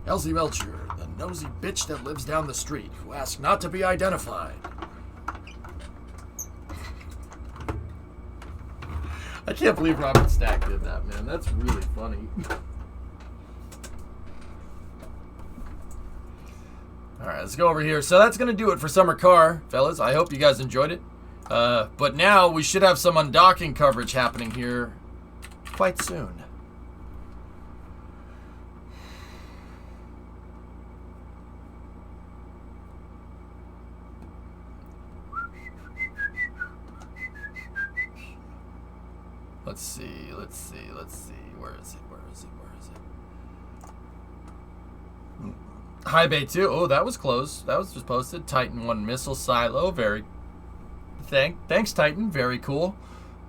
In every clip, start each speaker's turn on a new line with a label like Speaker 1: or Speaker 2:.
Speaker 1: Elsie Melcher, the nosy bitch that lives down the street, who asks not to be identified. I can't believe Robert Stack did that, man. That's really funny. Alright, let's go over here. So that's going to do it for Summer Car, fellas. I hope you guys enjoyed it. But now we should have some undocking coverage happening here quite soon. Let's see. Where is it? High Bay 2. Oh, that was close. That was just posted. Titan 1 missile silo. Thanks, Titan. Very cool.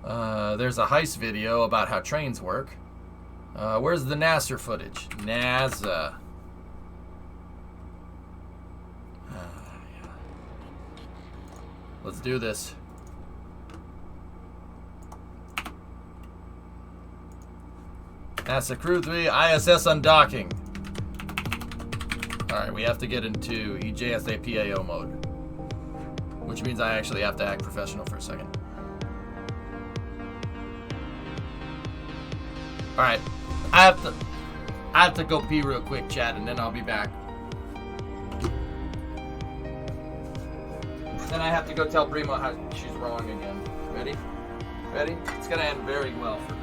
Speaker 1: There's a heist video about how trains work. Where's the NASA footage? NASA. Yeah. Let's do this. NASA Crew-3 ISS undocking. Alright, we have to get into EJSA PAO mode. Which means I actually have to act professional for a second. Alright. I have to go pee real quick, chat, and then I'll be back. Then I have to go tell Primo how she's wrong again. Ready? Ready? It's gonna end very well for me.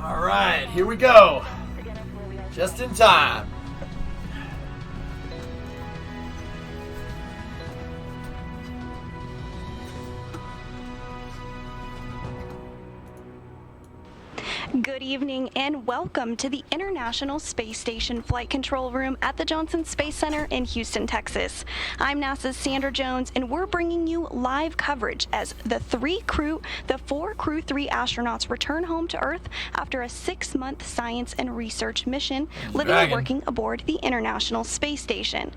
Speaker 1: Alright, here we go. Just in time.
Speaker 2: Good evening and welcome to the International Space Station Flight Control Room at the Johnson Space Center in Houston, Texas. I'm NASA's Sandra Jones, and we're bringing you live coverage as the four Crew-3 astronauts return home to Earth after a 6-month science and research mission, living and working aboard the International Space Station.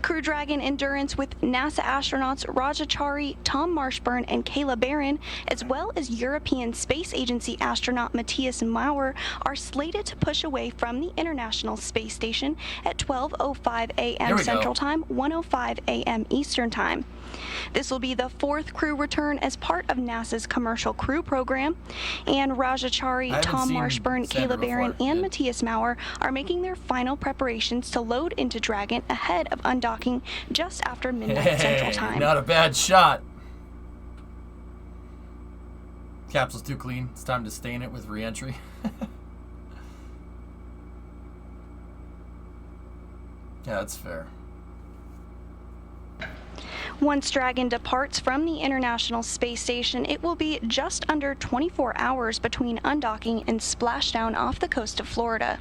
Speaker 2: Crew Dragon Endurance with NASA astronauts Rajachari, Tom Marshburn, and Kayla Barron, as well as European Space Agency astronaut Matthias Maurer, are slated to push away from the International Space Station at 12:05 a.m. Central Time, 1:05 a.m. Eastern Time. This will be the 4th crew return as part of NASA's Commercial Crew Program, and Rajachari, Tom Marshburn, Kayla Barron, and Matthias Maurer are making their final preparations to load into Dragon ahead of undocking just after midnight Central Time.
Speaker 1: Not a bad shot. Capsule's too clean. It's time to stain it with re-entry. Yeah, that's fair.
Speaker 2: Once Dragon departs from the International Space Station, it will be just under 24 hours between undocking and splashdown off the coast of Florida.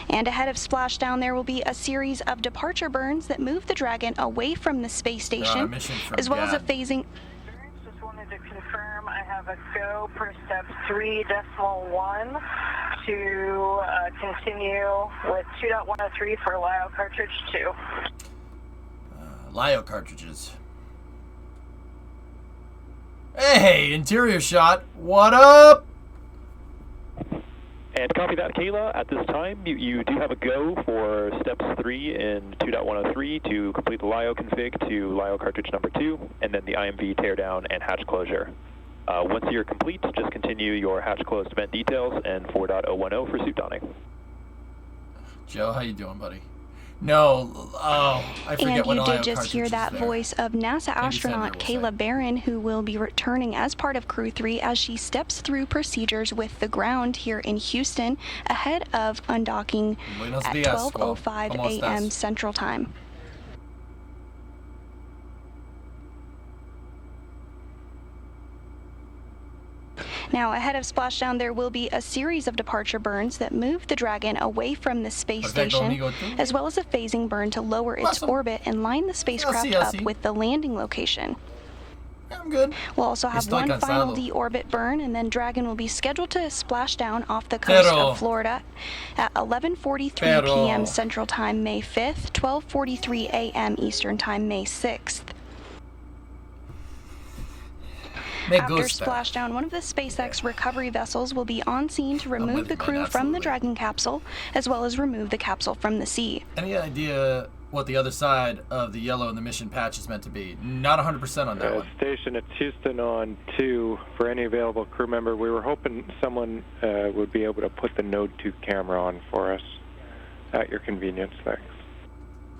Speaker 2: And ahead of splashdown, there will be a series of departure burns that move the Dragon away from the space station, as well as a phasing.
Speaker 3: Just wanted to confirm I have a go for step 3.1 to continue with 2.103 for LIO cartridge 2.
Speaker 1: LIO cartridges. Hey, interior shot. What up?
Speaker 4: And copy that, Kayla. At this time, you do have a go for steps 3 in 2.103 to complete the LIO config to LIO cartridge number 2, and then the IMV teardown and hatch closure. Once you're complete, just continue your hatch closed event details and 4.010 for suit donning.
Speaker 1: Joe, how you doing, buddy? No, I forget what
Speaker 2: And you did just hear that
Speaker 1: there.
Speaker 2: Voice of NASA astronaut Kayla Barron, who will be returning as part of Crew 3 as she steps through procedures with the ground here in Houston ahead of undocking at 12:05 a.m. Central Time. Now, ahead of splashdown, there will be a series of departure burns that move the Dragon away from the space station, as well as a phasing burn to lower its orbit and line the spacecraft up with the landing location.
Speaker 1: I'm good.
Speaker 2: We'll also have one final deorbit burn, and then Dragon will be scheduled to splash down off the coast of Florida at 11:43 p.m. Central Time, May 5th, 12:43 a.m. Eastern Time, May 6th. After splashdown, one of the SpaceX recovery vessels will be on scene to remove the crew from the Dragon capsule, as well as remove the capsule from the sea.
Speaker 1: Any idea what the other side of the yellow in the mission patch is meant to be? Not 100% on that one.
Speaker 5: Station, it's Houston on 2 for any available crew member. We were hoping someone would be able to put the Node 2 camera on for us at your convenience. Thanks.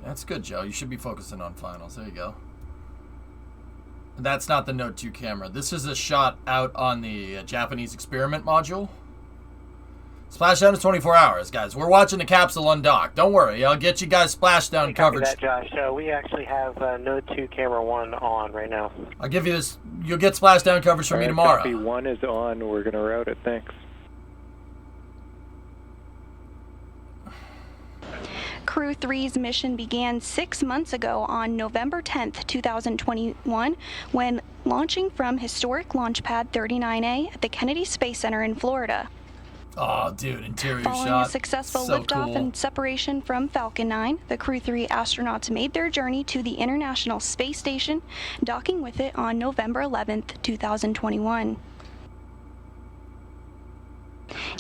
Speaker 1: That's good, Joe. You should be focusing on finals. There you go. That's not the Note 2 camera. This is a shot out on the Japanese experiment module. Splashdown is 24 hours, guys. We're watching the capsule undock. Don't worry. I'll get you guys splashdown coverage.
Speaker 6: That, Josh. We actually have Note 2 camera 1 on right now.
Speaker 1: I'll give you this. You'll get splashdown coverage from me tomorrow.
Speaker 5: Copy 1 is on. We're going to route it. Thanks.
Speaker 2: Crew 3's mission began 6 months ago on November 10th, 2021, when launching from historic Launch Pad 39A at the Kennedy Space Center in Florida.
Speaker 1: Oh, dude, interior
Speaker 2: shot. Following a successful liftoff and separation from Falcon 9, the Crew 3 astronauts made their journey to the International Space Station, docking with it on November 11th, 2021.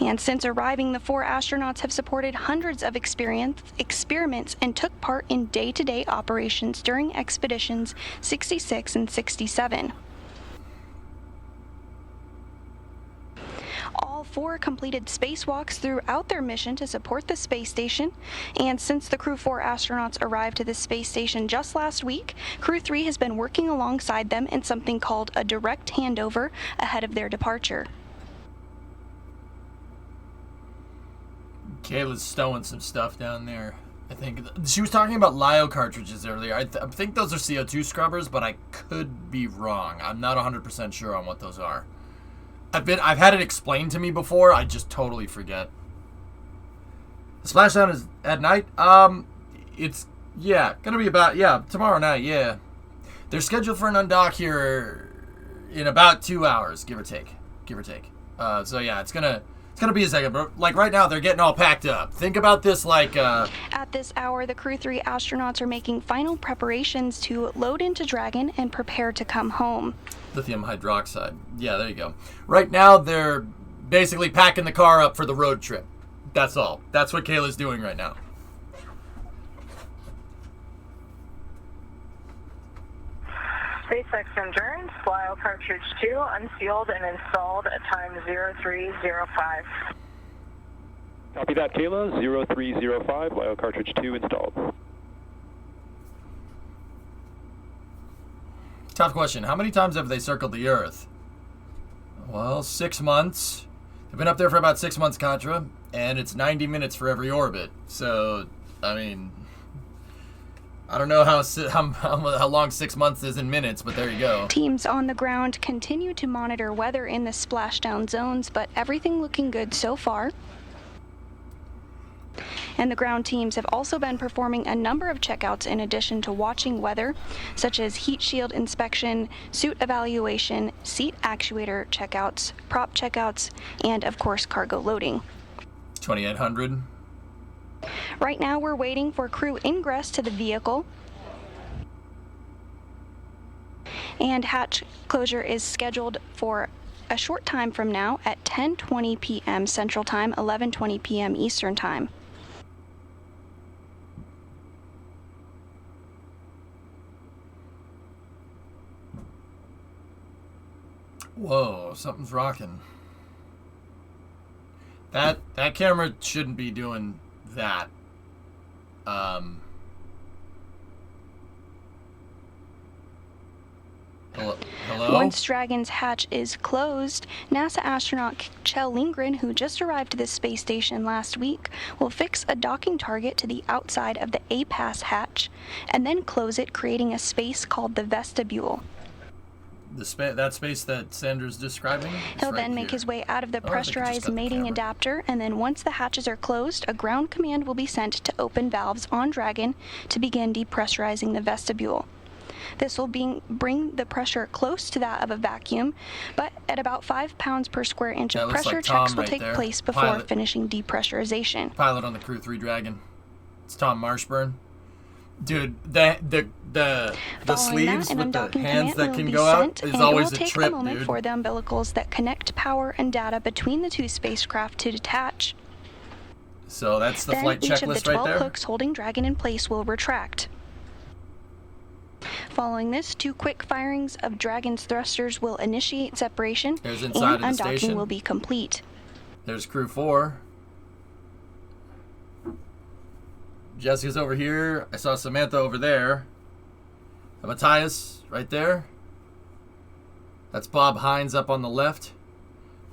Speaker 2: And since arriving, the 4 astronauts have supported hundreds of experiments and took part in day-to-day operations during expeditions 66 and 67. All 4 completed spacewalks throughout their mission to support the space station, and since the Crew 4 astronauts arrived to the space station just last week, Crew 3 has been working alongside them in something called a direct handover ahead of their departure.
Speaker 1: Kayla's stowing some stuff down there. I think she was talking about LiO cartridges earlier. I think those are CO2 scrubbers, but I could be wrong. I'm not 100% sure on what those are. I've had it explained to me before. I just totally forget. The splashdown is at night. It's gonna be about tomorrow night. Yeah, they're scheduled for an undock here in about 2 hours, give or take. So yeah, it's gonna be a second, but like right now they're getting all packed up. Think about this like
Speaker 2: At this hour, the Crew-3 astronauts are making final preparations to load into Dragon and prepare to come home.
Speaker 1: lithium hydroxide. Yeah, there you go. Right now they're basically packing the car up for the road trip. That's all. That's what Kayla's doing right now.
Speaker 3: SpaceX Endurance, LiO cartridge 2, unsealed and installed at time 0305.
Speaker 4: Copy that, Kayla. 0305, LiO cartridge 2 installed.
Speaker 1: Tough question. How many times have they circled the Earth? Well, 6 months. They've been up there for about 6 months, Contra, and it's 90 minutes for every orbit. So, I mean, I don't know how long 6 months is in minutes, but there you go.
Speaker 2: Teams on the ground continue to monitor weather in the splashdown zones, but everything looking good so far. And the ground teams have also been performing a number of checkouts in addition to watching weather, such as heat shield inspection, suit evaluation, seat actuator checkouts, prop checkouts, and of course cargo loading.
Speaker 1: 2800.
Speaker 2: Right now we're waiting for crew ingress to the vehicle. And hatch closure is scheduled for a short time from now at 10:20 p.m. Central Time, 11:20 p.m. Eastern Time.
Speaker 1: Whoa, something's rocking. That camera shouldn't be doing that. Hello?
Speaker 2: Once Dragon's hatch is closed, NASA astronaut Kjell Lindgren, who just arrived to the space station last week, will fix a docking target to the outside of the A-Pass hatch and then close it, creating a space called the vestibule.
Speaker 1: That space that Sandra's describing?
Speaker 2: He'll then make his way out of the pressurized mating adapter, and then once the hatches are closed, a ground command will be sent to open valves on Dragon to begin depressurizing the vestibule. This will bring the pressure close to that of a vacuum, but at about 5 pounds per square inch of pressure,
Speaker 1: like
Speaker 2: checks
Speaker 1: Tom
Speaker 2: will
Speaker 1: right
Speaker 2: take
Speaker 1: there.
Speaker 2: place before finishing depressurization.
Speaker 1: Pilot on the Crew-3 Dragon. It's Tom Marshburn. Dude, the sleeves with the hands that can go out is always a trip, dude.
Speaker 2: It will take a moment for the umbilicals that connect power and data between the two spacecraft to detach.
Speaker 1: So that's the
Speaker 2: Then
Speaker 1: flight
Speaker 2: each of the
Speaker 1: checklist
Speaker 2: 12
Speaker 1: right there?
Speaker 2: hooks holding Dragon in place will retract. Following this, 2 quick firings of Dragon's thrusters will initiate separation,
Speaker 1: There's
Speaker 2: and
Speaker 1: inside of the
Speaker 2: undocking
Speaker 1: station.
Speaker 2: will be complete.
Speaker 1: There's Crew-4. Jessica's over here. I saw Samantha over there. Matthias right there. That's Bob Hines up on the left.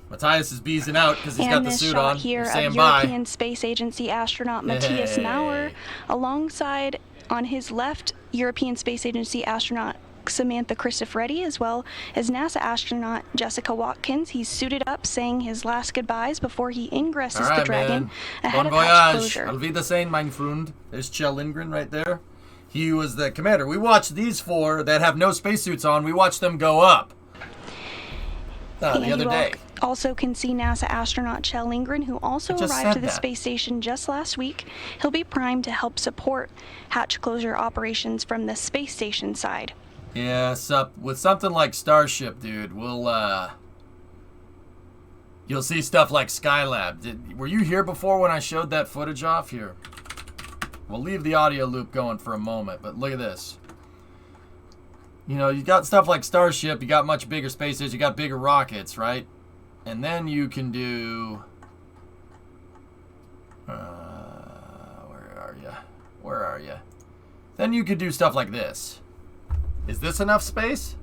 Speaker 1: Matthias is beezing out because he's got the suit on.
Speaker 2: And this shot here
Speaker 1: Stand
Speaker 2: of
Speaker 1: by.
Speaker 2: European Space Agency astronaut Matthias
Speaker 1: Hey.
Speaker 2: Maurer, alongside on his left European Space Agency astronaut Samantha Cristoforetti, as well as NASA astronaut Jessica Watkins. He's suited up, saying his last goodbyes before he ingresses
Speaker 1: All right,
Speaker 2: the Dragon
Speaker 1: man.
Speaker 2: ahead
Speaker 1: Bon
Speaker 2: of hatch
Speaker 1: voyage.
Speaker 2: closure.
Speaker 1: Auf Wiedersehen, mein Freund. There's Kjell Lindgren right there. He was the commander. We watched these 4 that have no spacesuits on. We watched them go up the other day.
Speaker 2: Also can see NASA astronaut Kjell Lindgren, who also arrived to the space station just last week. He'll be primed to help support hatch closure operations from the space station side.
Speaker 1: Yeah, with something like Starship, dude, you'll see stuff like Skylab. Were you here before when I showed that footage off here? We'll leave the audio loop going for a moment, but look at this. You know, you got stuff like Starship, you got much bigger spaces, you got bigger rockets, right? And then you can do... Where are you? Then you could do stuff like this. Is this enough space?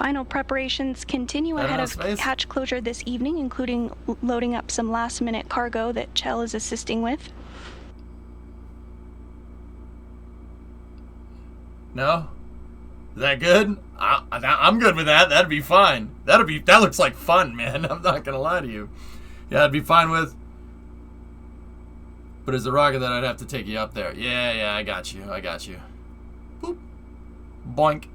Speaker 2: Final preparations continue ahead of hatch closure this evening, including loading up some last-minute cargo that Chell is assisting with.
Speaker 1: No? Is that good? I'm good with that. That'd be fine. That looks like fun, man. I'm not gonna lie to you. Yeah, I'd be fine with. But as a rocket, that I'd have to take you up there. Yeah, I got you. Boop. Boink.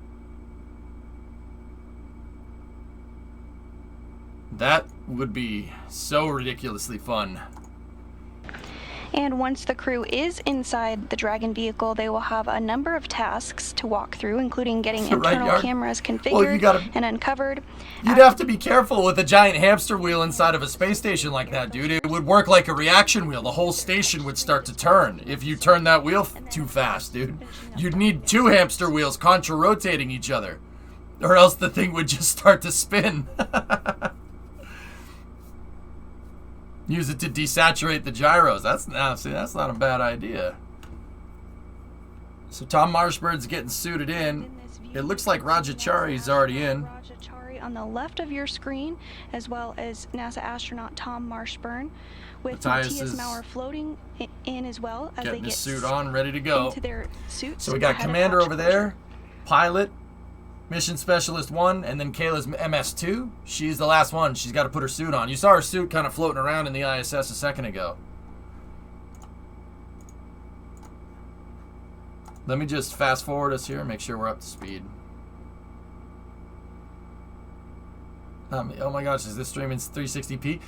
Speaker 1: That would be so ridiculously fun.
Speaker 2: And once the crew is inside the Dragon vehicle, they will have a number of tasks to walk through, including getting internal cameras configured and uncovered.
Speaker 1: You'd have to be careful with a giant hamster wheel inside of a space station like that, dude. It would work like a reaction wheel. The whole station would start to turn if you turn that wheel too fast, dude. You'd need 2 hamster wheels contra-rotating each other, or else the thing would just start to spin. Use it to desaturate the gyros. That's not a bad idea. So Tom Marshbird's getting suited in. It looks like Rajachari's already in.
Speaker 2: Rajachari on the left of your screen, as well as NASA astronaut Tom Marshburn, with Matthias Maurer floating in as well as they get
Speaker 1: suit on, ready to go.
Speaker 2: Into their suits.
Speaker 1: So we got Commander over there, Pilot, Mission Specialist 1, and then Kayla's MS2. She's the last one. She's got to put her suit on. You saw her suit kind of floating around in the ISS a second ago. Let me just fast forward us here and make sure we're up to speed. Oh my gosh, is this streaming 360p?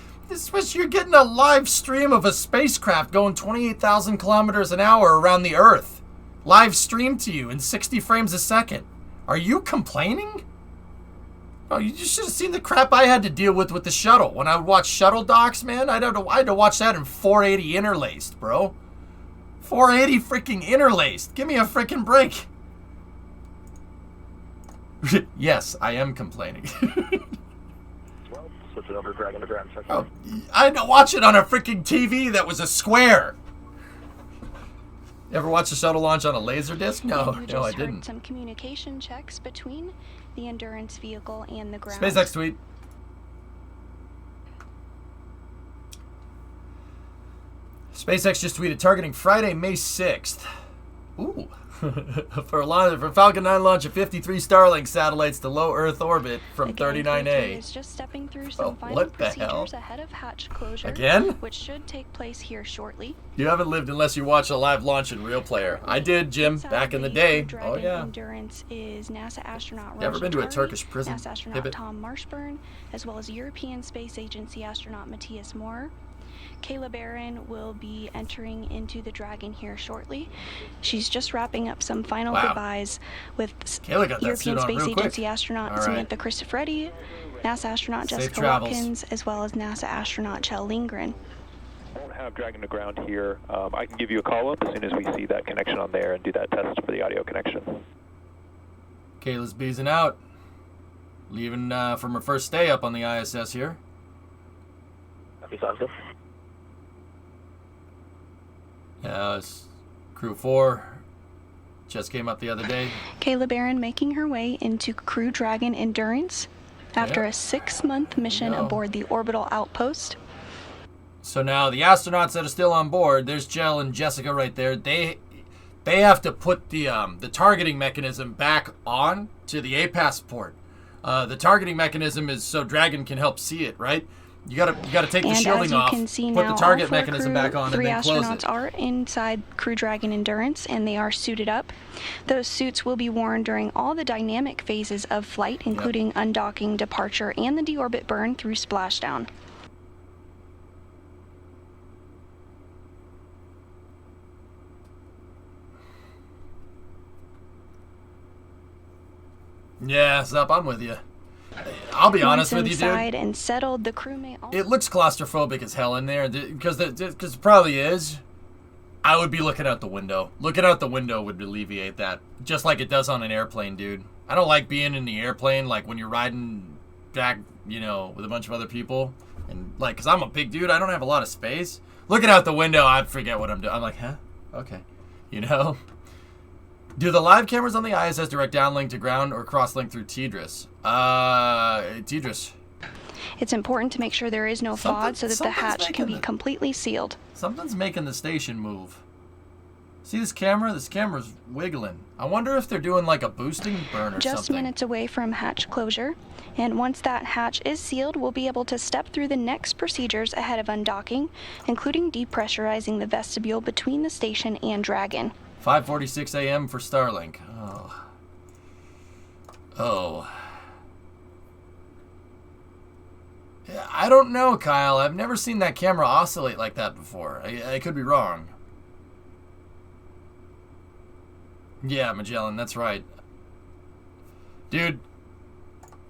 Speaker 1: You're getting a live stream of a spacecraft going 28,000 kilometers an hour around the Earth. Live streamed to you in 60 frames a second. Are you complaining? Oh, you just should have seen the crap I had to deal with the shuttle. When I would watch shuttle docs, man, I had to watch that in 480 interlaced, bro. 480 freaking interlaced. Give me a freaking break. Yes, I am complaining.
Speaker 4: Well, switch it over to Dragon to ground.
Speaker 1: Oh, I had to watch it on a freaking TV that was a square. Ever watch a shuttle launch on a laser disc? No, I didn't.
Speaker 2: Some communication checks between the Endurance vehicle and the ground.
Speaker 1: SpaceX tweet. SpaceX just tweeted targeting Friday, May 6th. Ooh. for Falcon 9 launch of 53 Starlink satellites to low Earth orbit from 39A.
Speaker 2: Is just stepping through some final procedures ahead of hatch closure.
Speaker 1: Again?
Speaker 2: Which should take place here shortly.
Speaker 1: You haven't lived unless you watch a live launch in Real Player. I did, Jim, back in the day. Oh yeah.
Speaker 2: Endurance is NASA astronaut
Speaker 1: You ever been to a Turkish prison?
Speaker 2: NASA astronaut Tom Marshburn, as well as European Space Agency astronaut Matthias Maurer. Kayla Barron will be entering into the Dragon here shortly. She's just wrapping up some final goodbyes with European Space Agency astronaut Samantha Christofretti, NASA astronaut Jessica Watkins, as well as NASA astronaut Chell Lindgren.
Speaker 4: I won't have Dragon to ground here. I can give you a call up as soon as we see that connection on there and do that test for the audio connection.
Speaker 1: Kayla's beezing out. Leaving from her first stay up on the ISS here.
Speaker 6: That'd be sounds good.
Speaker 1: Yeah, it's Crew-4 just came up the other day.
Speaker 2: Kayla Barron making her way into Crew Dragon Endurance after a 6-month mission aboard the orbital outpost.
Speaker 1: So now the astronauts that are still on board, there's Jill and Jessica right there. They have to put the targeting mechanism back on to the APAS port. The targeting mechanism is so Dragon can help see it, right? You gotta take the shielding off, put the target mechanism back on, and then close it. 3
Speaker 2: astronauts are inside Crew Dragon Endurance, and they are suited up. Those suits will be worn during all the dynamic phases of flight, including undocking, departure, and the deorbit burn through splashdown.
Speaker 1: Yeah, Zup, I'm with you. I'll be honest with you, dude.
Speaker 2: And settled, the crew may also
Speaker 1: it looks claustrophobic as hell in there, because it probably is. I would be looking out the window. Looking out the window would alleviate that, just like it does on an airplane, dude. I don't like being in the airplane, like when you're riding back, with a bunch of other people, and like, cause I'm a big dude, I don't have a lot of space. Looking out the window, I forget what I'm doing. I'm like, huh? Okay, Do the live cameras on the ISS direct downlink to ground or cross-link through TDRS? TDRS.
Speaker 2: It's important to make sure there is no fog so that the hatch can be completely sealed.
Speaker 1: Something's making the station move. See this camera? This camera's wiggling. I wonder if they're doing like a boosting burn or
Speaker 2: Just
Speaker 1: something.
Speaker 2: minutes away from hatch closure. And once that hatch is sealed, we'll be able to step through the next procedures ahead of undocking, including depressurizing the vestibule between the station and Dragon.
Speaker 1: 5:46 a.m. for Starlink. Oh. Yeah, I don't know, Kyle. I've never seen that camera oscillate like that before. I could be wrong. Yeah, Magellan, that's right. Dude,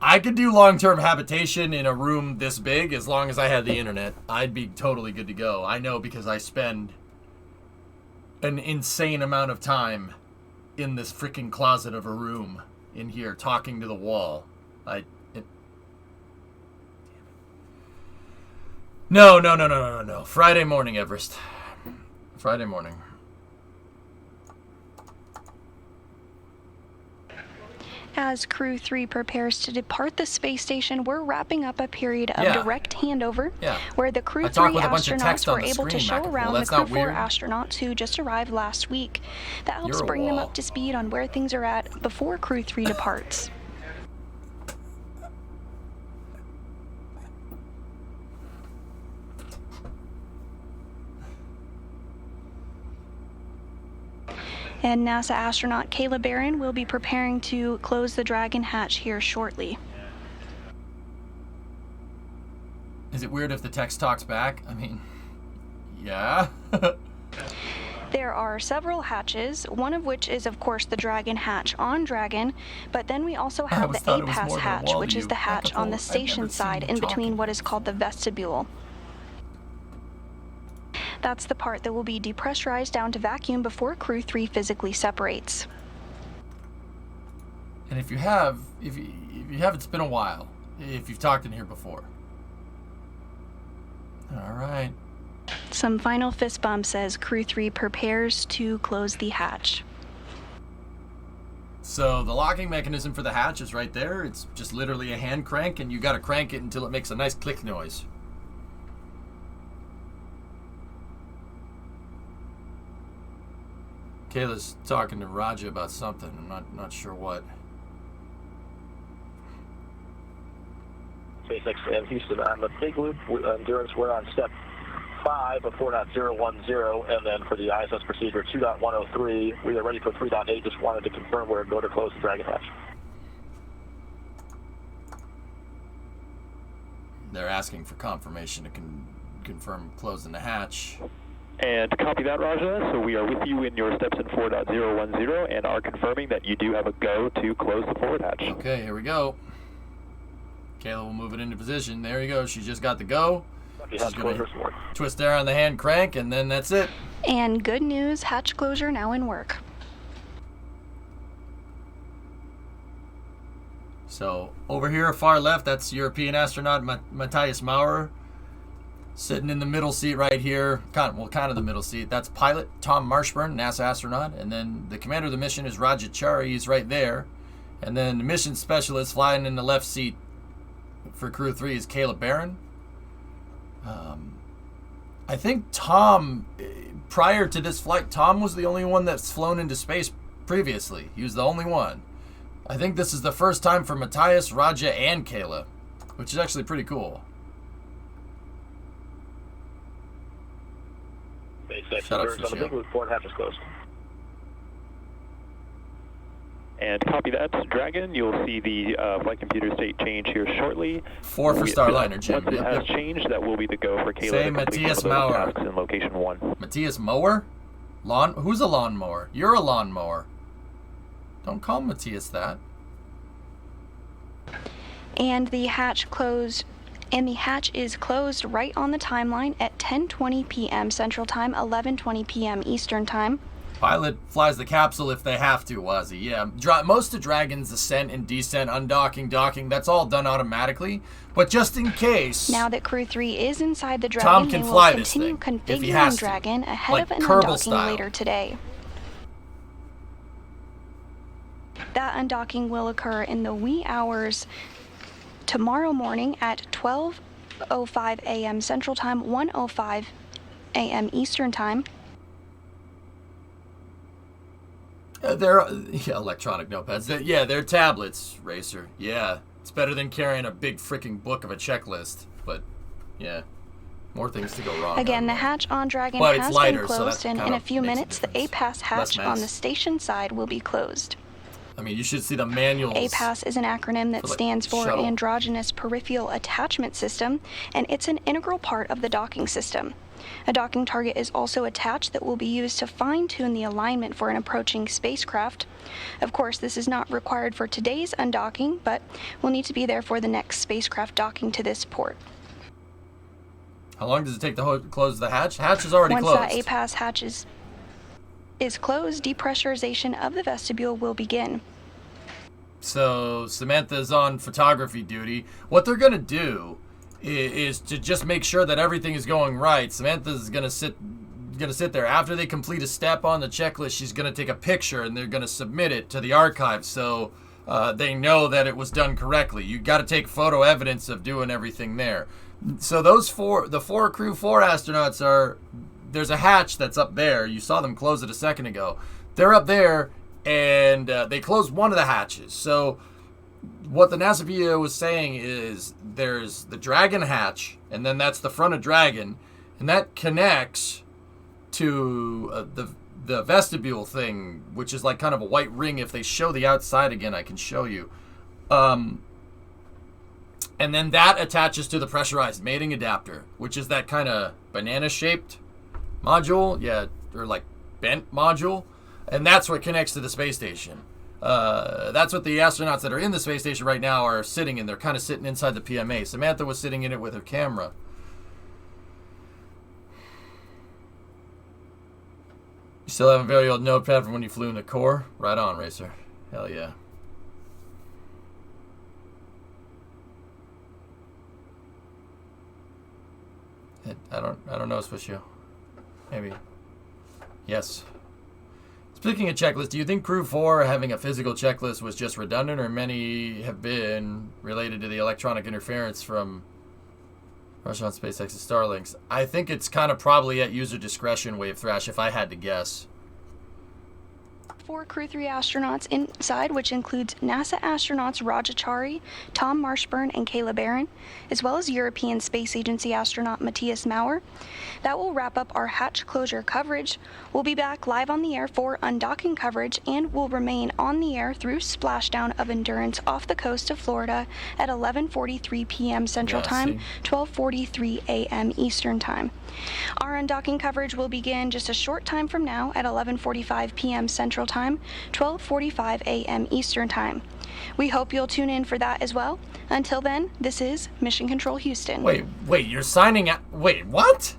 Speaker 1: I could do long-term habitation in a room this big as long as I had the internet. I'd be totally good to go. I know because I spend an insane amount of time in this freaking closet of a room in here talking to the wall. No. Friday morning, Everest. Friday morning.
Speaker 2: As Crew-3 prepares to depart the space station, we're wrapping up a period of direct handover where the Crew-3 astronauts were able to show around the Crew-4 astronauts who just arrived last week. That helps bring them up to speed on where things are at before Crew-3 departs. And NASA astronaut Kayla Barron will be preparing to close the Dragon hatch here shortly.
Speaker 1: Is it weird if the text talks back? I mean, yeah.
Speaker 2: There are several hatches, one of which is, of course, the Dragon hatch on Dragon, but then we also have the APAS hatch, which is the hatch on the station side in between what is called the vestibule. That's the part that will be depressurized down to vacuum before Crew-3 physically separates.
Speaker 1: And if you have, it's been a while. If you've talked in here before. All right.
Speaker 2: Some final fist bumps as Crew-3 prepares to close the hatch.
Speaker 1: So the locking mechanism for the hatch is right there. It's just literally a hand crank, and you got to crank it until it makes a nice click noise. Kayla's talking to Raja about something. I'm not sure what.
Speaker 7: SpaceX and Houston on the big loop Endurance. We're on step 5 of 4.010, and then for the ISS procedure 2.103, we are ready for 3.8. Just wanted to confirm we're going to close the Dragon hatch.
Speaker 1: They're asking for confirmation to confirm closing the hatch.
Speaker 4: And copy that, Raja. So we are with you in your steps in 4.010 and are confirming that you do have a go to close the forward hatch.
Speaker 1: Okay, here we go. Kayla will move it into position. There you go. She just got the go. She's going to twist there on the hand crank, and then that's it.
Speaker 2: And good news, hatch closure now in work.
Speaker 1: So over here, far left, that's European astronaut Matthias Maurer. Sitting in the middle seat right here, kind of the middle seat. That's pilot Tom Marshburn, NASA astronaut. And then the commander of the mission is Raja Chari. He's right there. And then the mission specialist flying in the left seat for Crew-3 is Kayla Barron. I think Tom, prior to this flight, Tom was the only one that's flown into space previously. He was the only one. I think this is the first time for Matthias, Raja, and Kayla, which is actually pretty cool.
Speaker 7: Shut up, on the big loop, forward hatch is closed.
Speaker 4: And copy that, Dragon. You'll see the flight computer state change here shortly.
Speaker 1: 4 for Starliner, Jim.
Speaker 4: Once it has changed, that will be the go for Kayla.
Speaker 1: Say Matthias Maurer.
Speaker 4: In location 1.
Speaker 1: Matthias Mower? Who's a lawnmower? You're a lawnmower. Don't call Matthias that.
Speaker 2: And the hatch is closed right on the timeline at 10:20 p.m. Central Time, 11:20 p.m. Eastern Time.
Speaker 1: Pilot flies the capsule if they have to, Wazzy. Yeah, most of Dragon's ascent and descent, undocking, docking, that's all done automatically. But just in case...
Speaker 2: Now that Crew-3 is inside the Dragon,
Speaker 1: Tom can fly this thing,
Speaker 2: configuring Dragon ahead of an undocking later today. That undocking will occur in the wee hours tomorrow morning at 12:05 a.m. Central Time, 1:05 a.m. Eastern Time.
Speaker 1: They're electronic notepads. They're tablets, Racer. Yeah, it's better than carrying a big freaking book of a checklist. But yeah, more things to go wrong.
Speaker 2: Again, the hatch on Dragon
Speaker 1: But
Speaker 2: has
Speaker 1: it's lighter,
Speaker 2: been
Speaker 1: so
Speaker 2: closed,
Speaker 1: that
Speaker 2: and in
Speaker 1: kinda
Speaker 2: a few
Speaker 1: makes a
Speaker 2: minutes, the
Speaker 1: difference.
Speaker 2: APAS hatch
Speaker 1: Less
Speaker 2: on the
Speaker 1: mass.
Speaker 2: station side will be closed.
Speaker 1: I mean, you should see the manuals.
Speaker 2: APAS is an acronym that
Speaker 1: for the
Speaker 2: stands for
Speaker 1: shuttle.
Speaker 2: Androgynous Peripheral Attachment System, and it's an integral part of the docking system. A docking target is also attached that will be used to fine-tune the alignment for an approaching spacecraft. Of course, this is not required for today's undocking, but will need to be there for the next spacecraft docking to this port.
Speaker 1: How long does it take to close the hatch? Hatch is already
Speaker 2: Once
Speaker 1: closed.
Speaker 2: that APAS hatch is closed, depressurization of the vestibule will begin.
Speaker 1: So Samantha's on photography duty. What they're gonna do is to just make sure that everything is going right. Samantha's gonna sit there after they complete a step on the checklist. She's gonna take a picture and they're gonna submit it to the archive so they know that it was done correctly. You got to take photo evidence of doing everything there. So the four Crew 4 astronauts are. There's a hatch that's up there. You saw them close it a second ago. They're up there, and they closed one of the hatches. So what the NASA video was saying is there's the Dragon hatch, and then that's the front of Dragon, and that connects to the vestibule thing, which is like kind of a white ring. If they show the outside again, I can show you. And then that attaches to the pressurized mating adapter, which is that kind of banana-shaped module, or like bent module, and that's what connects to the space station. That's what the astronauts that are in the space station right now are sitting in. They're kind of sitting inside the PMA. Samantha was sitting in it with her camera. You still have a very old notepad from when you flew in the Corps? Right on, Racer. Hell yeah. I don't know, Swishu. Maybe. Yes. Speaking of checklists, do you think Crew 4 having a physical checklist was just redundant, or many have been related to the electronic interference from Russia on SpaceX's Starlinks? I think it's kind of probably at user discretion, Wave Thrash, if I had to guess.
Speaker 2: 4 Crew 3 astronauts inside, which includes NASA astronauts Rajachari, Tom Marshburn, and Kayla Barron, as well as European Space Agency astronaut Matthias Maurer. That will wrap up our hatch closure coverage. We'll be back live on the air for undocking coverage, and will remain on the air through splashdown of Endurance off the coast of Florida at 11:43 p.m. Central Time, 12:43 a.m. Eastern Time. Our undocking coverage will begin just a short time from now at 11:45 p.m. Central Time, 12:45 a.m. Eastern Time. We hope you'll tune in for that as well. Until then, this is Mission Control Houston.
Speaker 1: Wait, you're signing out? Wait, what?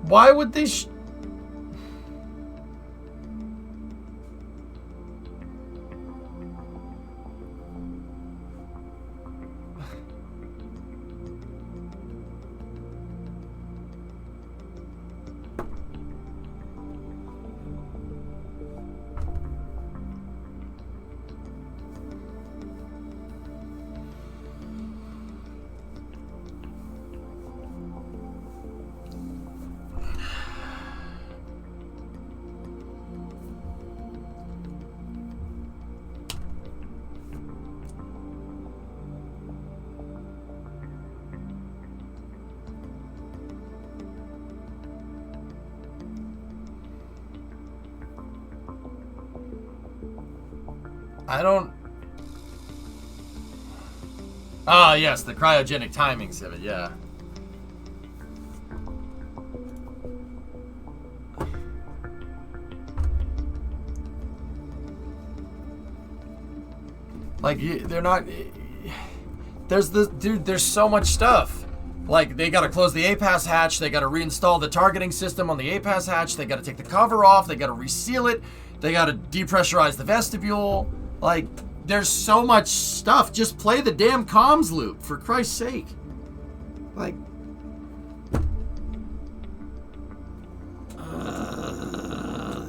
Speaker 1: Why would they I don't... Ah, yes, the cryogenic timings of it, yeah. Like, they're not... There's the... Dude, there's so much stuff. Like, they gotta close the APAS hatch, they gotta reinstall the targeting system on the APAS hatch, they gotta take the cover off, they gotta reseal it, they gotta depressurize the vestibule. Like, there's so much stuff. Just play the damn comms loop, for Christ's sake. Like...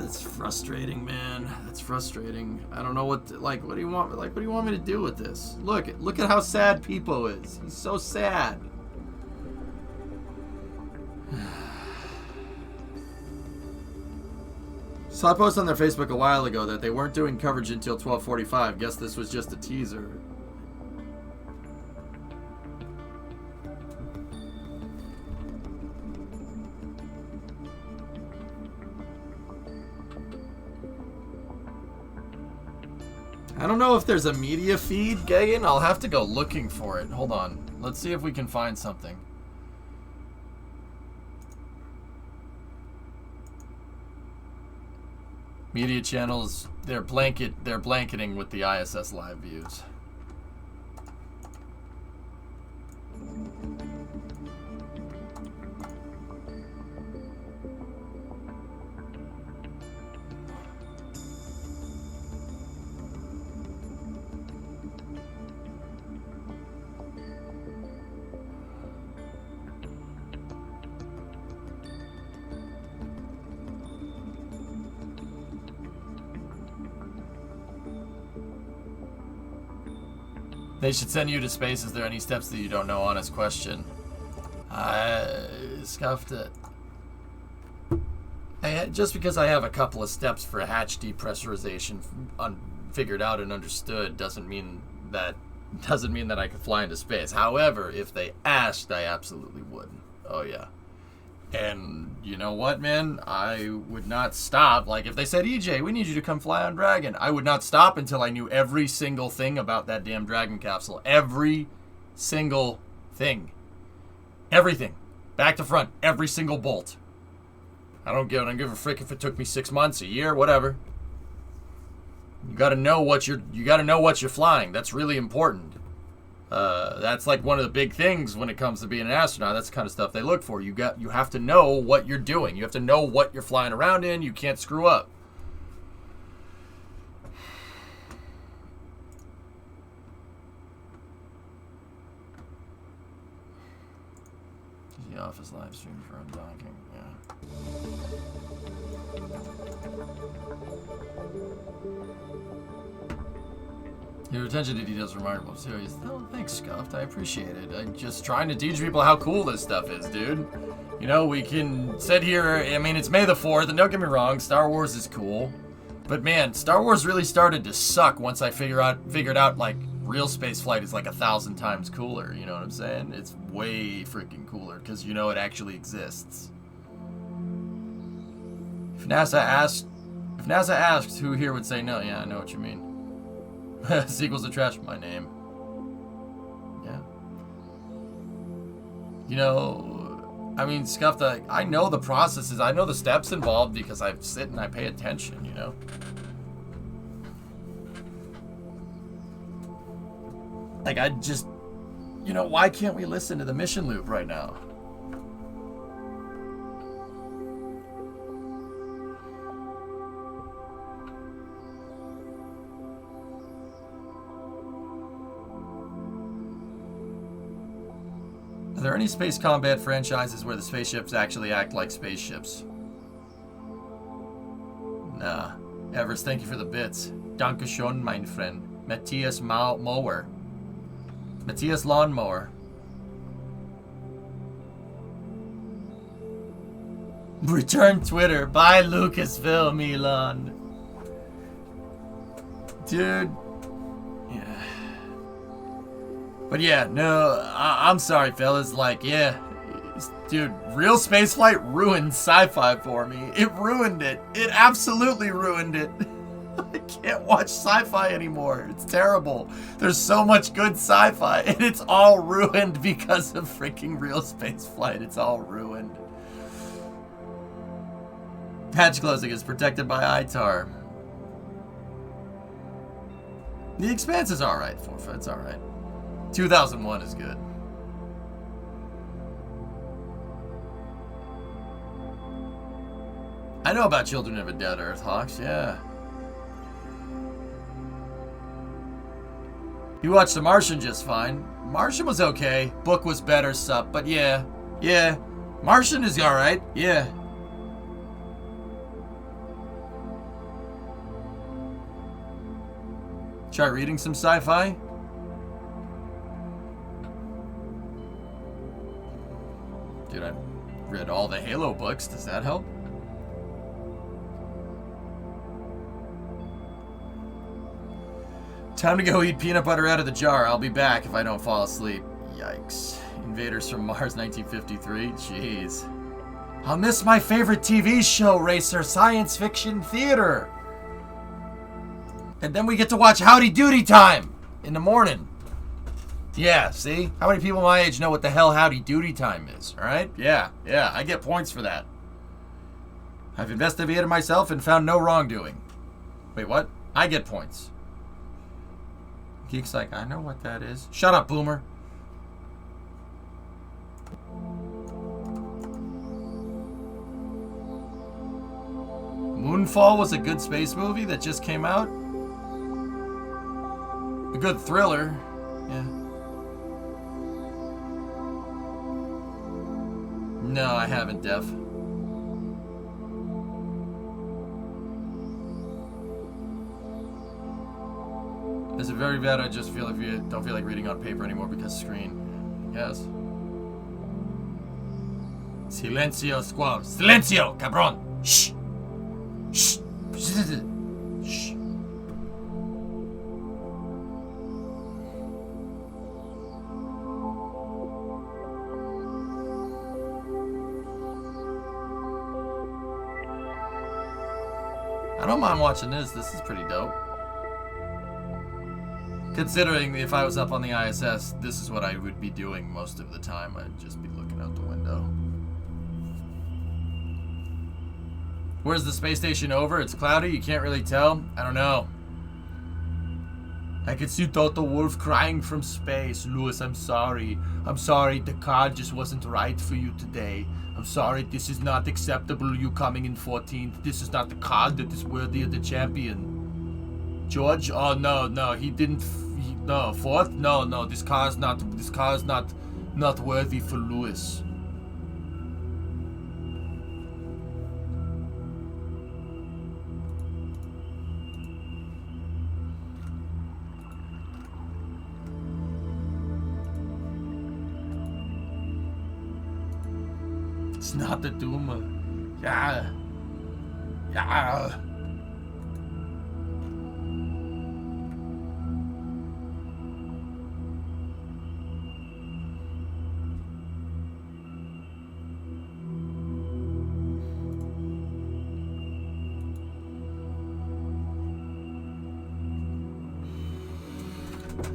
Speaker 1: that's frustrating, man. That's frustrating. I don't know what... Like, what do you want... Like, what do you want me to do with this? Look at how sad Peepo is. He's so sad. So I posted on their Facebook a while ago that they weren't doing coverage until 12:45. Guess this was just a teaser. I don't know if there's a media feed, Gagan. I'll have to go looking for it. Hold on. Let's see if we can find something. Media channels, they're blanketing with the ISS live views. They should send you to space. Is there any steps that you don't know? Honest question. I scuffed it. Just because I have a couple of steps for hatch depressurization figured out and understood doesn't mean that I could fly into space. However, if they asked, I absolutely would. Oh yeah. And you know what, man? I would not stop. Like, if they said, EJ, we need you to come fly on Dragon, I would not stop until I knew every single thing about that damn Dragon capsule. Every single thing. Everything. Back to front. Every single bolt. I don't give a frick if it took me 6 months, a year, whatever. You gotta know what you're flying. That's really important. That's like one of the big things when it comes to being an astronaut. That's the kind of stuff they look for. You have to know what you're doing. You have to know what you're flying around in. You can't screw up. The office live stream for undocking. Yeah. Your attention to detail is remarkable. Serious. Oh, thanks, Scuffed. I appreciate it. I'm just trying to teach people how cool this stuff is, dude. You know, we can sit here. I mean, it's May the 4th, and don't get me wrong, Star Wars is cool. But man, Star Wars really started to suck once I figured out like real space flight is like 1,000 times cooler. You know what I'm saying? It's way freaking cooler because you know it actually exists. If NASA asked, who here would say no? Yeah, I know what you mean. Sequels to trash my name. Yeah. You know, I mean, Scuffed, I know the processes, I know the steps involved because I sit and I pay attention, you know? Like, I just, you know, why can't we listen to the mission loop right now? Are there any space combat franchises where the spaceships actually act like spaceships? Nah. Everest, thank you for the bits. Dankeschön, mein friend. Matthias Mower. Matthias Lawnmower. Return Twitter. Bye, Lucasfilm, Elon. Dude. Yeah. But yeah, no, I'm sorry, fellas. Like, yeah, dude, real spaceflight ruined sci-fi for me. It ruined it. It absolutely ruined it. I can't watch sci-fi anymore. It's terrible. There's so much good sci-fi, and it's all ruined because of freaking real space flight. It's all ruined. Hatch closing is protected by ITAR. The Expanse is alright, Forfa. It's alright. 2001 is good. I know about Children of a Dead Earth, Hawks, yeah. You watched The Martian just fine. Martian was okay. Book was better, sup, but yeah. Yeah. Martian is alright, yeah. Try reading some sci-fi? Dude, I read all the Halo books. Does that help? Time to go eat peanut butter out of the jar. I'll be back if I don't fall asleep. Yikes. Invaders from Mars 1953? Jeez. I'll miss my favorite TV show, Racer, science fiction theater. And then we get to watch Howdy Doody Time in the morning. Yeah, see? How many people my age know what the hell Howdy Doody Time is, alright? Yeah, I get points for that. I've investigated myself and found no wrongdoing. Wait, what? I get points. Geek's like, I know what that is. Shut up, boomer. Moonfall was a good space movie that just came out. A good thriller. Yeah. No, I haven't, Def. Is it very bad? I just feel if you don't feel like reading on paper anymore because screen. Yes. Silencio, squaw. Silencio, cabron. Shh. Shh. Shh. I don't mind watching this. This is pretty dope. Considering if I was up on the ISS, this is what I would be doing most of the time. I'd just be looking out the window. Where's the space station over? It's cloudy. You can't really tell. I don't know. I could see Toto Wolff crying from space. Lewis, I'm sorry. I'm sorry. The card just wasn't right for you today. I'm sorry. This is not acceptable. You coming in 14th. This is not the card that is worthy of the champion. George? Oh no, he didn't. No, fourth? No. This car is not worthy for Lewis. It's not the Doom. Yeah.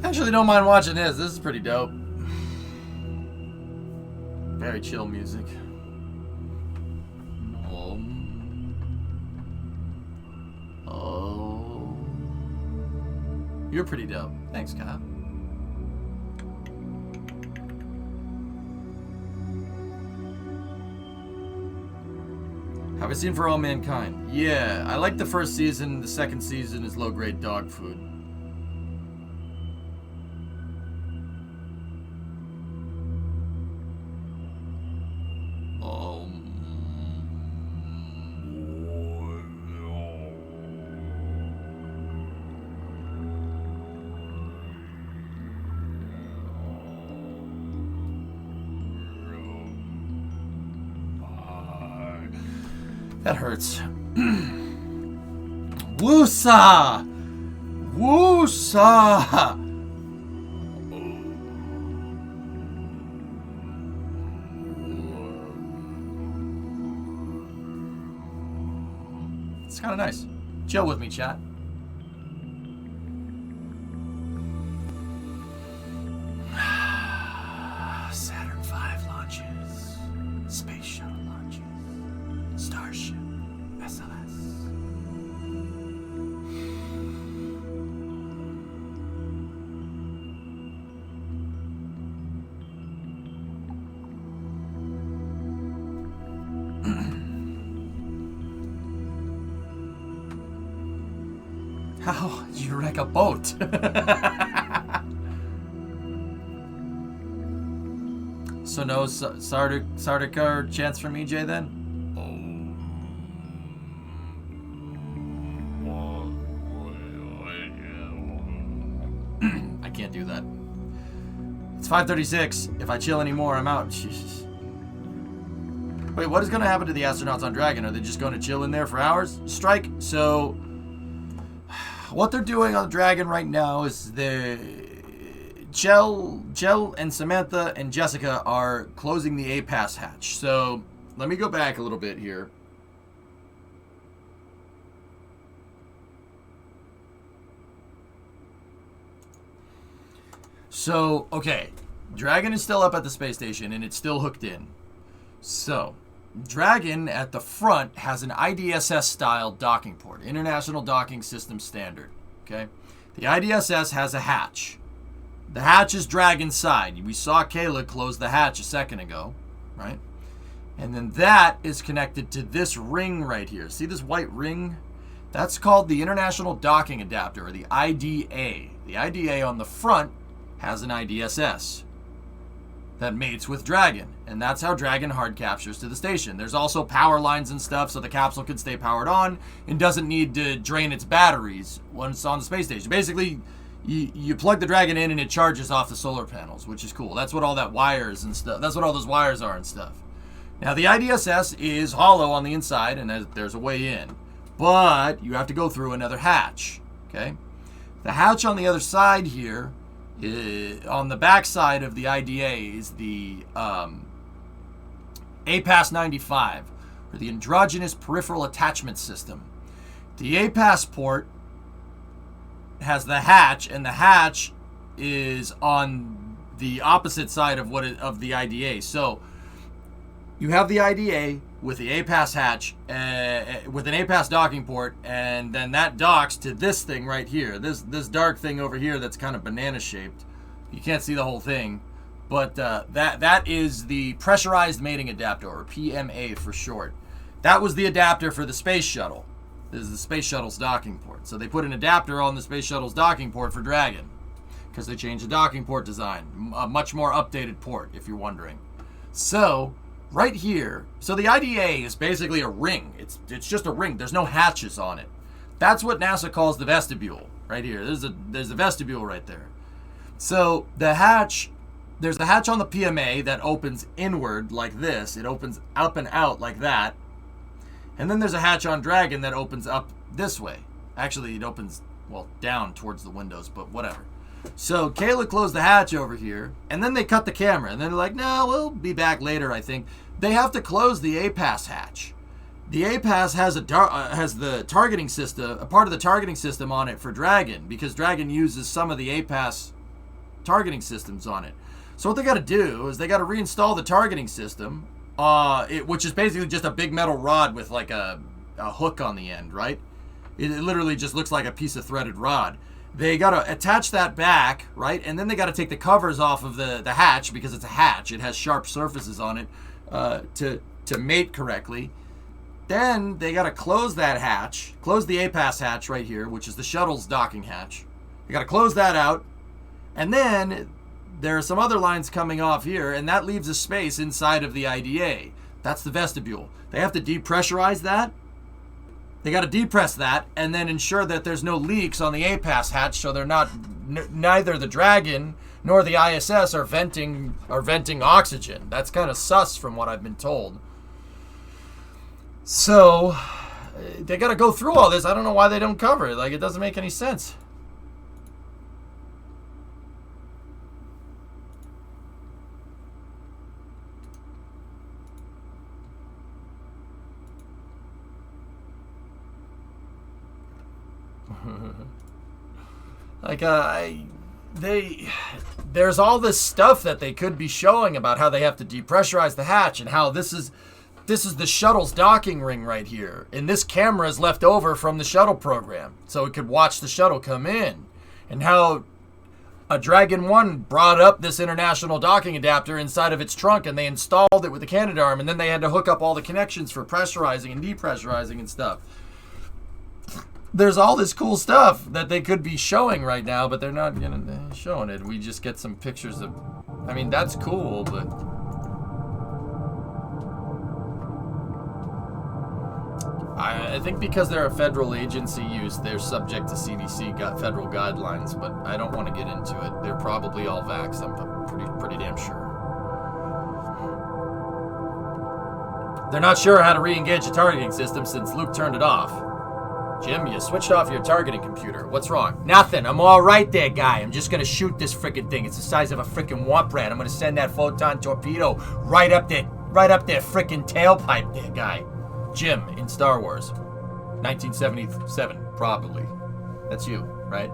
Speaker 1: Actually, don't mind watching this. This is pretty dope. Very chill music. Oh. You're pretty dope. Thanks, Kyle. Have I seen For All Mankind? Yeah, I like the first season. The second season is low-grade dog food. That hurts. Woosa! Woosa! It's kind of nice. Chill with me, chat. How did you wreck a boat? So no Sardaukar chance from EJ then? I can't do that. It's 5:36. If I chill anymore, I'm out. Jesus. Wait, what is going to happen to the astronauts on Dragon? Are they just going to chill in there for hours? Strike. So, what they're doing on Dragon right now is Jell and Samantha and Jessica are closing the A-Pass hatch. So, let me go back a little bit here. So, okay, Dragon is still up at the space station and it's still hooked in. So, Dragon at the front has an IDSS style docking port, International Docking System Standard, okay? The IDSS has a hatch. The hatch is Dragon's side. We saw Kayla close the hatch a second ago, right? And then that is connected to this ring right here. See this white ring? That's called the International Docking Adapter, or the IDA. The IDA on the front has an IDSS that mates with Dragon, and that's how Dragon hard captures to the station. There's also power lines and stuff so the capsule can stay powered on and doesn't need to drain its batteries once it's on the space station. Basically, you plug the Dragon in and it charges off the solar panels, which is cool. That's what all that wires and stuff, that's what all those wires are and stuff. Now, the IDSS is hollow on the inside, and there's a way in, but you have to go through another hatch, okay? The hatch on the other side here, on the back side of the IDA, is the APAS 95, or the Androgynous Peripheral Attachment System. The APAS port has the hatch, and the hatch is on the opposite side of the IDA. So you have the IDA with the APAS hatch, with an APAS docking port, and then that docks to this thing right here. This dark thing over here that's kind of banana shaped. You can't see the whole thing, but that is the pressurized mating adapter, or PMA for short. That was the adapter for the space shuttle. This is the space shuttle's docking port. So they put an adapter on the space shuttle's docking port for Dragon, because they changed the docking port design. A much more updated port, if you're wondering. So right here, so the IDA is basically a ring. It's just a ring. There's no hatches on it. That's what NASA calls the vestibule right here. There's a vestibule right there. So there's the hatch on the PMA that opens inward like this. It opens up and out like that. And then there's a hatch on Dragon that opens up this way. Actually, it opens, well, down towards the windows, but whatever. So Kayla closed the hatch over here, and then they cut the camera, and then they're like, no, we'll be back later, I think. They have to close the APAS hatch. The APAS has the targeting system, a part of the targeting system on it for Dragon, because Dragon uses some of the APAS targeting systems on it. So what they got to do is they got to reinstall the targeting system, which is basically just a big metal rod with like a hook on the end, right? It literally just looks like a piece of threaded rod. They got to attach that back, right? And then they got to take the covers off of the hatch, because it's a hatch. It has sharp surfaces on it to mate correctly. Then they got to close that hatch, close the APAS hatch right here, which is the shuttle's docking hatch. They got to close that out. And then there are some other lines coming off here, and that leaves a space inside of the IDA. That's the vestibule. They have to depressurize that. They got to depress that and then ensure that there's no leaks on the APAS hatch, so they're not, neither the Dragon nor the ISS are venting oxygen. That's kind of sus from what I've been told. So they got to go through all this. I don't know why they don't cover it. Like, it doesn't make any sense. Like, there's all this stuff that they could be showing about how they have to depressurize the hatch, and how this is the shuttle's docking ring right here, and this camera is left over from the shuttle program so it could watch the shuttle come in, and how a Dragon 1 brought up this international docking adapter inside of its trunk, and they installed it with the Canadarm, and then they had to hook up all the connections for pressurizing and depressurizing and stuff. there's all this cool stuff that they could be showing right now, but they're not showing it. We just get some pictures of, I mean, that's cool, but I think because they're a federal agency use, they're subject to CDC federal guidelines, but I don't want to get into it. They're probably all vaxxed, I'm pretty damn sure. They're not sure how to re-engage the targeting system since Luke turned it off. Jim, you switched off your targeting computer. What's wrong? Nothing. I'm all right there, guy. I'm just gonna shoot this frickin' thing. It's the size of a frickin' womp rat. I'm gonna send that photon torpedo right up their frickin' tailpipe there, guy. Jim in Star Wars. 1977, probably. That's you, right?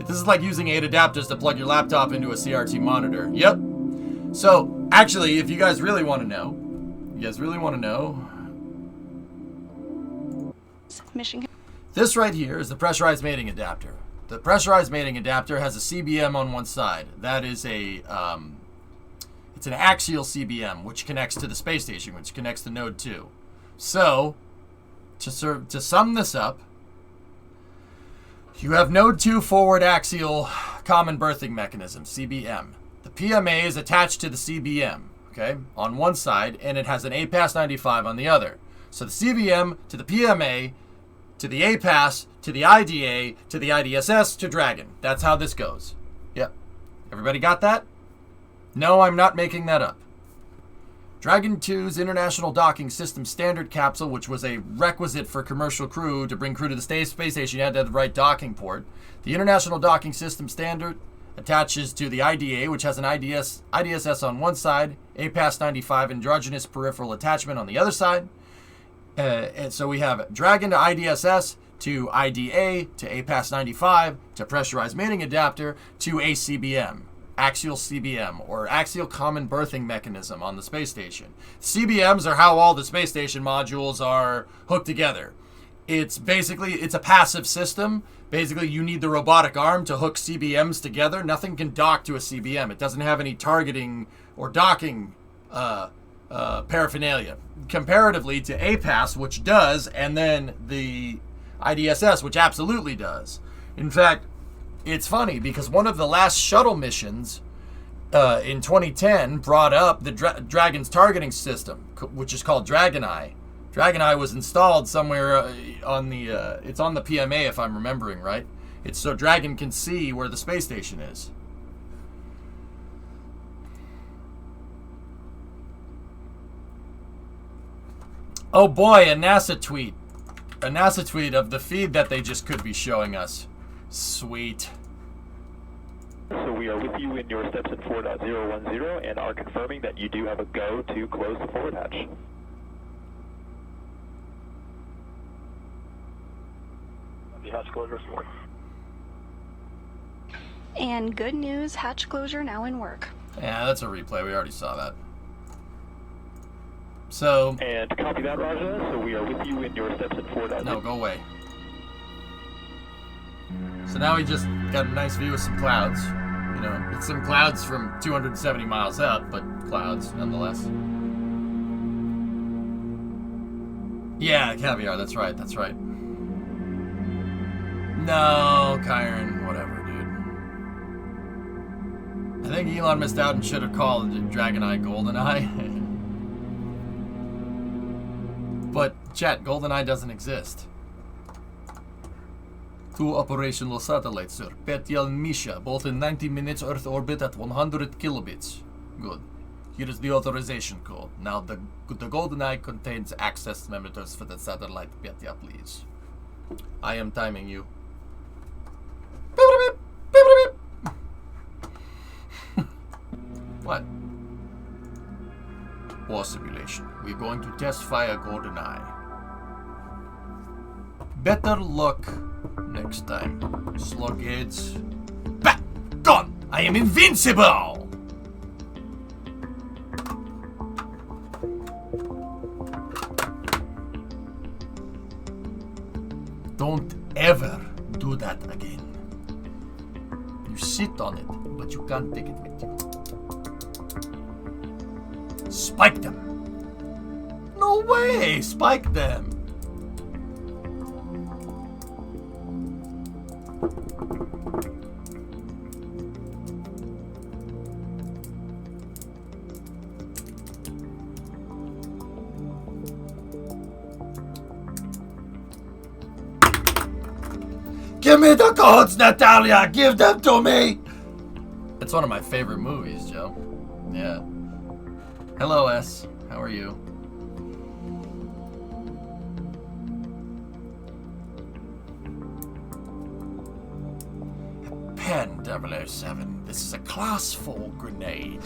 Speaker 1: This is like using 8 adapters to plug your laptop into a CRT monitor. Yep. So, actually, if you guys really want to know, this right here is the pressurized mating adapter. The pressurized mating adapter has a CBM on one side. That is it's an axial CBM, which connects to the space station, which connects to Node 2. So, to sum this up, you have Node 2 forward axial common berthing mechanism, CBM. The PMA is attached to the CBM, okay, on one side, and it has an APAS 95 on the other. So the CBM to the PMA to the APAS to the IDA to the IDSS to Dragon. That's how this goes. Yep. Everybody got that? No, I'm not making that up. Dragon 2's International Docking System Standard Capsule, which was a requisite for commercial crew to bring crew to the space station, you had to have the right docking port. The International Docking System Standard attaches to the IDA, which has an IDSS on one side, APAS 95 androgynous peripheral attachment on the other side. And so we have Dragon to IDSS to IDA to APAS 95 to pressurized mating adapter to ACBM. Axial CBM, or axial common berthing mechanism on the space station. CBMs are how all the space station modules are hooked together. It's a passive system. Basically, you need the robotic arm to hook CBMs together. Nothing can dock to a CBM. It doesn't have any targeting or docking paraphernalia. Comparatively to APAS, which does, and then the IDSS, which absolutely does. In fact, it's funny because one of the last shuttle missions in 2010 brought up the Dragon's targeting system, which is called Dragon Eye. Dragon Eye was installed somewhere on the, it's on the PMA if I'm remembering right. It's so Dragon can see where the space station is. Oh boy, a NASA tweet. A NASA tweet of the feed that they just could be showing us. Sweet.
Speaker 4: So we are with you in your steps in 4.010 and are confirming that you do have a go to close the forward hatch.
Speaker 7: The hatch closure is working.
Speaker 2: And good news, hatch closure now in work.
Speaker 1: Yeah, that's a replay. We already saw that. So...
Speaker 4: And copy that, Raja. So we are with you in your steps in 4.0.
Speaker 1: No, go away. So now we just got a nice view of some clouds. You know, it's some clouds from 270 miles up, but clouds nonetheless. Yeah, caviar, that's right, that's right. No, Kyron, whatever, dude. I think Elon missed out and should have called it Dragon Eye GoldenEye. But, chat, GoldenEye doesn't exist. 2 operational satellites, sir. Petya and Misha, both in 90 minutes Earth orbit at 100 kilobits. Good. Here is the authorization code. Now, the GoldenEye contains access parameters for the satellite. Petya, please. I am timing you. What? War simulation. We're going to test fire GoldenEye. Better luck next time. Slugheads. Back! Gone! I am invincible! Don't ever do that again. You sit on it, but you can't take it with you. Spike them. No way! Spike them. Give me the codes, Natalia! Give them to me! It's one of my favorite movies, Joe. Yeah. Hello, S. How are you? Pen 007. This is a class 4 grenade.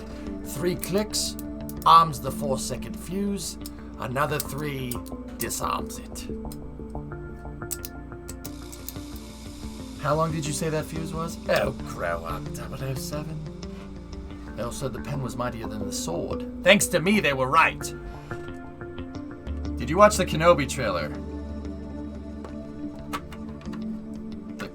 Speaker 1: 3 clicks, arms the 4-second fuse. Another 3 disarms it. How long did you say that fuse was? Oh, grow up, 007. They all said the pen was mightier than the sword. Thanks to me, they were right. Did you watch the Kenobi trailer? The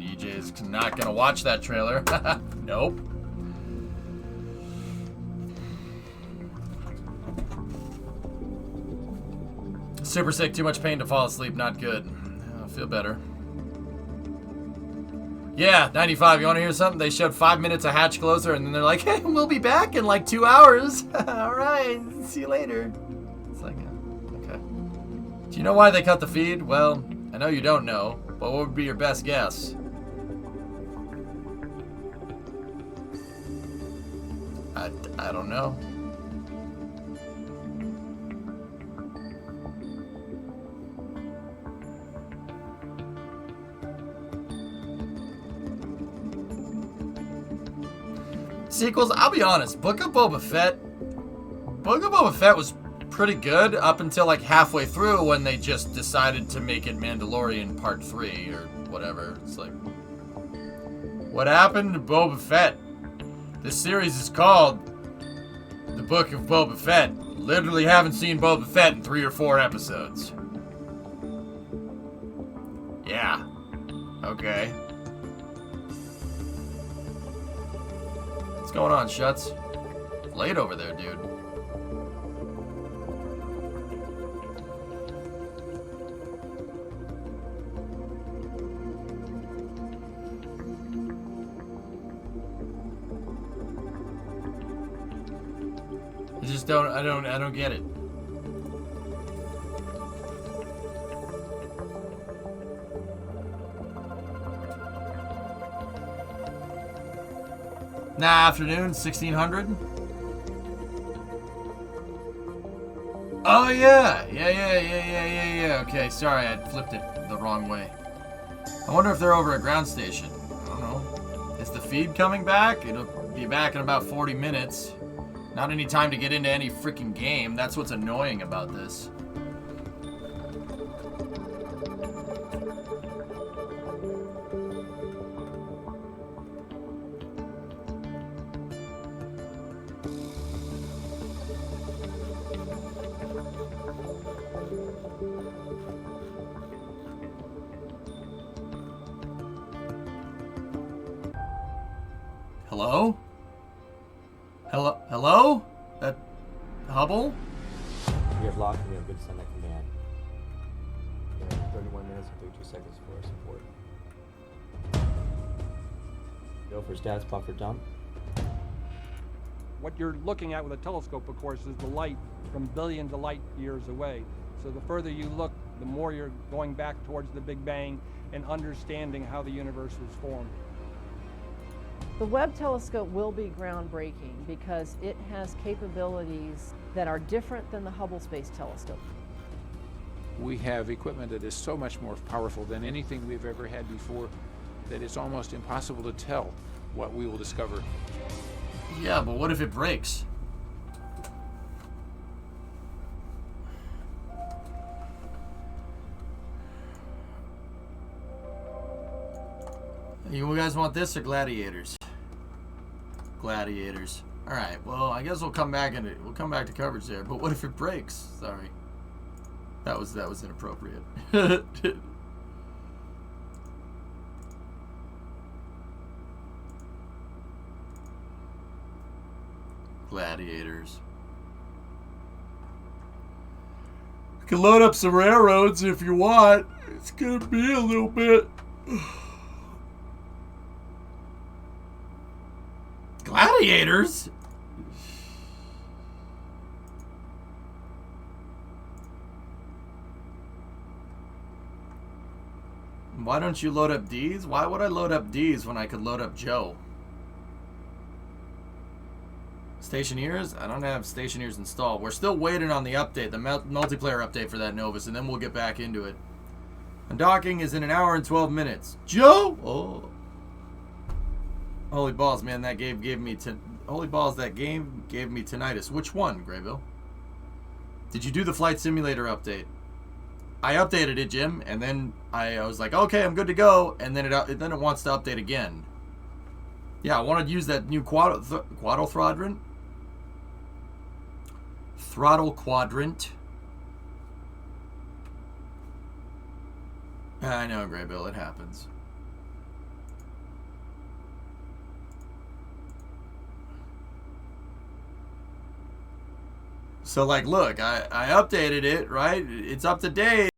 Speaker 1: EJ's not gonna watch that trailer. Nope. Super sick, too much pain to fall asleep, not good. I feel better. Yeah, 95, you wanna hear something? They showed 5 minutes of hatch closer and then they're like, hey, we'll be back in like 2 hours. Alright, see you later. It's like, okay. Do you know why they cut the feed? Well, I know you don't know, but what would be your best guess? I don't know. Sequels, I'll be honest, Book of Boba Fett was pretty good up until like halfway through when they just decided to make it Mandalorian Part 3 or whatever. It's like, what happened to Boba Fett? This series is called The Book of Boba Fett. Literally haven't seen Boba Fett in 3 or 4 episodes. Yeah. Okay. What's going on, Shuts? It's late over there, dude. I just don't, I don't get it. Nah, afternoon, 1600. Oh yeah, yeah. Okay, sorry, I flipped it the wrong way. I wonder if they're over at ground station. I don't know. Is the feed coming back? It'll be back in about 40 minutes. Not any time to get into any freaking game. That's what's annoying about this. Hello? Hello? That Hubble?
Speaker 8: We have locked and we have good send that command. We have 31 minutes and 32 seconds for our support. Go for stats buffer dump.
Speaker 9: What you're looking at with a telescope, of course, is the light from billions of light years away. So the further you look, the more you're going back towards the Big Bang and understanding how the universe was formed.
Speaker 10: The Webb telescope will be groundbreaking because it has capabilities that are different than the Hubble Space Telescope.
Speaker 11: We have equipment that is so much more powerful than anything we've ever had before that it's almost impossible to tell what we will discover.
Speaker 1: Yeah, but what if it breaks? You guys want this or gladiators? Gladiators. All right. Well, I guess we'll come back to coverage there. But what if it breaks? Sorry. That was inappropriate. Gladiators. You can load up some railroads if you want. It's gonna be a little bit. Gladiators? Why don't you load up D's? Why would I load up D's when I could load up Joe? Stationeers? I don't have stationeers installed. We're still waiting on the update, the multiplayer update for that Novus, and then we'll get back into it. Undocking is in 1 hour and 12 minutes. Joe! Oh. Holy balls, man, that game gave me holy balls, that game gave me tinnitus. Which one, Graybill? Did you do the flight simulator update? I updated it, Jim, and then I was like, okay, I'm good to go, and then it wants to update again. Yeah, I wanted to use that new throttle quadrant. I know, Graybill, it happens. So, like, look, I updated it, right? It's up to date.